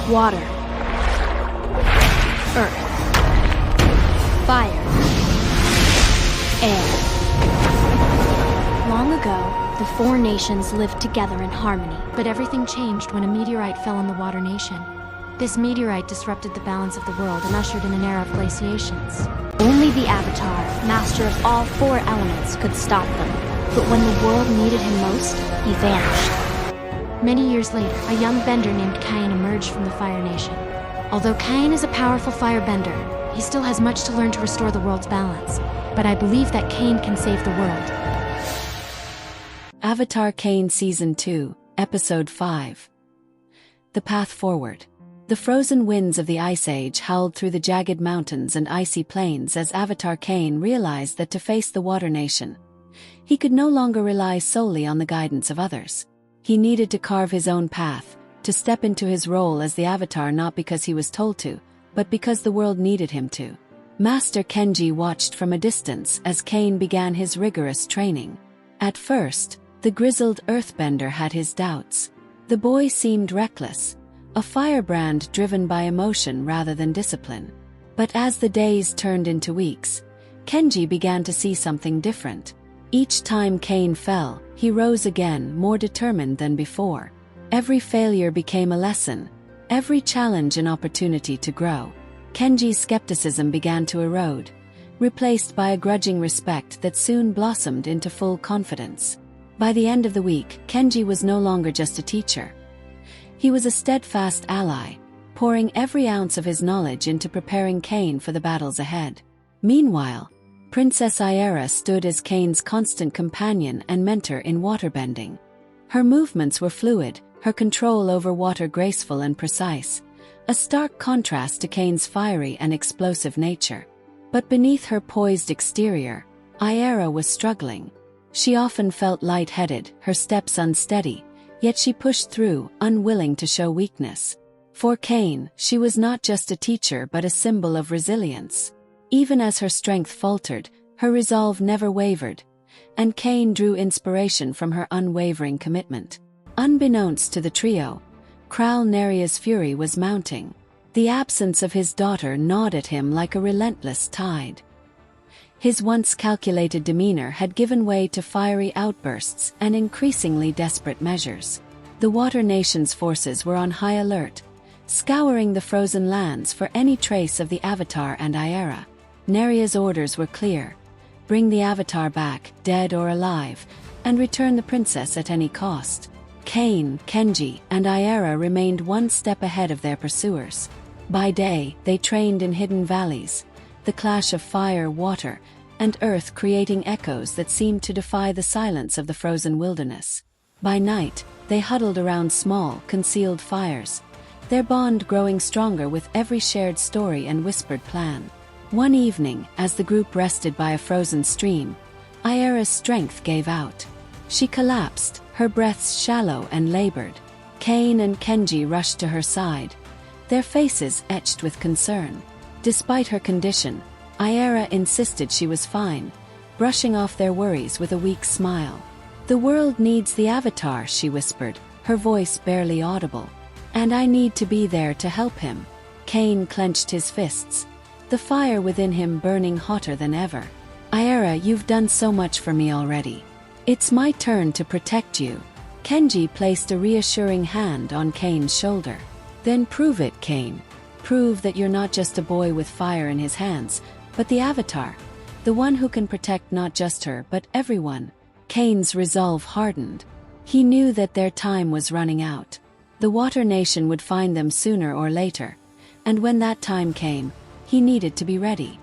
Water. Earth. Fire. Air. Long ago, the four nations lived together in harmony. But everything changed when a meteorite fell on the Water Nation. This meteorite disrupted the balance of the world and ushered in an era of glaciations. Only the Avatar, master of all four elements, could stop them. But when the world needed him most, he vanished. Many years later, a young bender named Kaen emerged from the Fire Nation. Although Kaen is a powerful firebender, he still has much to learn to restore the world's balance. But I believe that Kaen can save the world. Avatar Kaen Season 2, Episode 5. The Path Forward. The frozen winds of the Ice Age howled through the jagged mountains and icy plains as Avatar Kaen realized that to face the Water Nation, he could no longer rely solely on the guidance of others. He needed to carve his own path, to step into his role as the Avatar not because he was told to, but because the world needed him to. Master Kenji watched from a distance as Kaen began his rigorous training. At first, the grizzled earthbender had his doubts. The boy seemed reckless, a firebrand driven by emotion rather than discipline. But as the days turned into weeks, Kenji began to see something different. Each time Kaen fell, he rose again, more determined than before. Every failure became a lesson, every challenge an opportunity to grow. Kenji's skepticism began to erode, replaced by a grudging respect that soon blossomed into full confidence. By the end of the week, Kenji was no longer just a teacher. He was a steadfast ally, pouring every ounce of his knowledge into preparing Kaen for the battles ahead. Meanwhile, Princess Iara stood as Kaen's constant companion and mentor in waterbending. Her movements were fluid, her control over water graceful and precise, a stark contrast to Kaen's fiery and explosive nature. But beneath her poised exterior, Iara was struggling. She often felt lightheaded, her steps unsteady, yet she pushed through, unwilling to show weakness. For Kaen, she was not just a teacher but a symbol of resilience. Even as her strength faltered, her resolve never wavered, and Kaen drew inspiration from her unwavering commitment. Unbeknownst to the trio, King Neria's fury was mounting. The absence of his daughter gnawed at him like a relentless tide. His once calculated demeanor had given way to fiery outbursts and increasingly desperate measures. The Water Nation's forces were on high alert, scouring the frozen lands for any trace of the Avatar and Iara. Neria's orders were clear: bring the Avatar back, dead or alive, and return the princess at any cost. Kaen, Kenji, and Iara remained one step ahead of their pursuers. By day, they trained in hidden valleys, the clash of fire, water, and earth creating echoes that seemed to defy the silence of the frozen wilderness. By night, they huddled around small, concealed fires, their bond growing stronger with every shared story and whispered plan. One evening, as the group rested by a frozen stream, Iara's strength gave out. She collapsed, her breaths shallow and labored. Kaen and Kenji rushed to her side, their faces etched with concern. Despite her condition, Iara insisted she was fine, brushing off their worries with a weak smile. "The world needs the Avatar," she whispered, her voice barely audible. "And I need to be there to help him." Kaen clenched his fists, the fire within him burning hotter than ever. "Iara, you've done so much for me already. It's my turn to protect you." Kenji placed a reassuring hand on Kaen's shoulder. "Then prove it, Kaen. Prove that you're not just a boy with fire in his hands, but the Avatar, the one who can protect not just her but everyone." Kaen's resolve hardened. He knew that their time was running out. The Water Nation would find them sooner or later, and when that time came, he needed to be ready.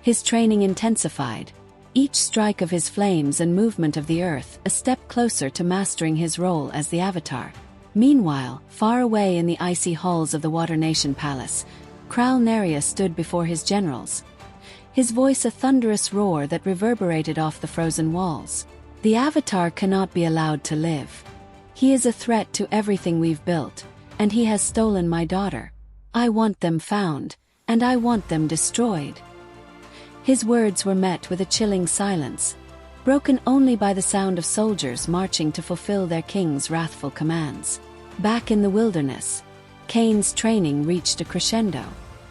His training intensified, each strike of his flames and movement of the earth a step closer to mastering his role as the Avatar. Meanwhile, far away in the icy halls of the Water Nation Palace, King Neria stood before his generals, his voice a thunderous roar that reverberated off the frozen walls. "The Avatar cannot be allowed to live. He is a threat to everything we've built, and he has stolen my daughter. I want them found, and I want them destroyed." His words were met with a chilling silence, broken only by the sound of soldiers marching to fulfill their king's wrathful commands. Back in the wilderness, Kaen's training reached a crescendo.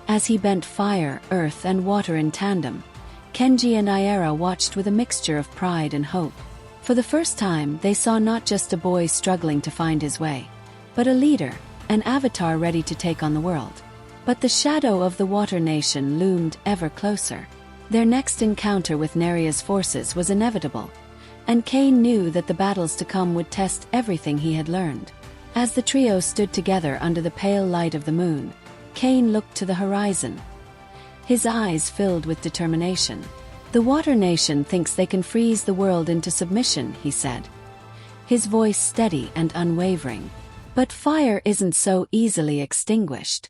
As he bent fire, earth, and water in tandem, Kenji and Iara watched with a mixture of pride and hope. For the first time, they saw not just a boy struggling to find his way, but a leader, an avatar ready to take on the world. But the shadow of the Water Nation loomed ever closer. Their next encounter with Neria's forces was inevitable, and Kaen knew that the battles to come would test everything he had learned. As the trio stood together under the pale light of the moon, Kaen looked to the horizon. His eyes filled with determination. "The Water Nation thinks they can freeze the world into submission," he said, his voice steady and unwavering. "But fire isn't so easily extinguished.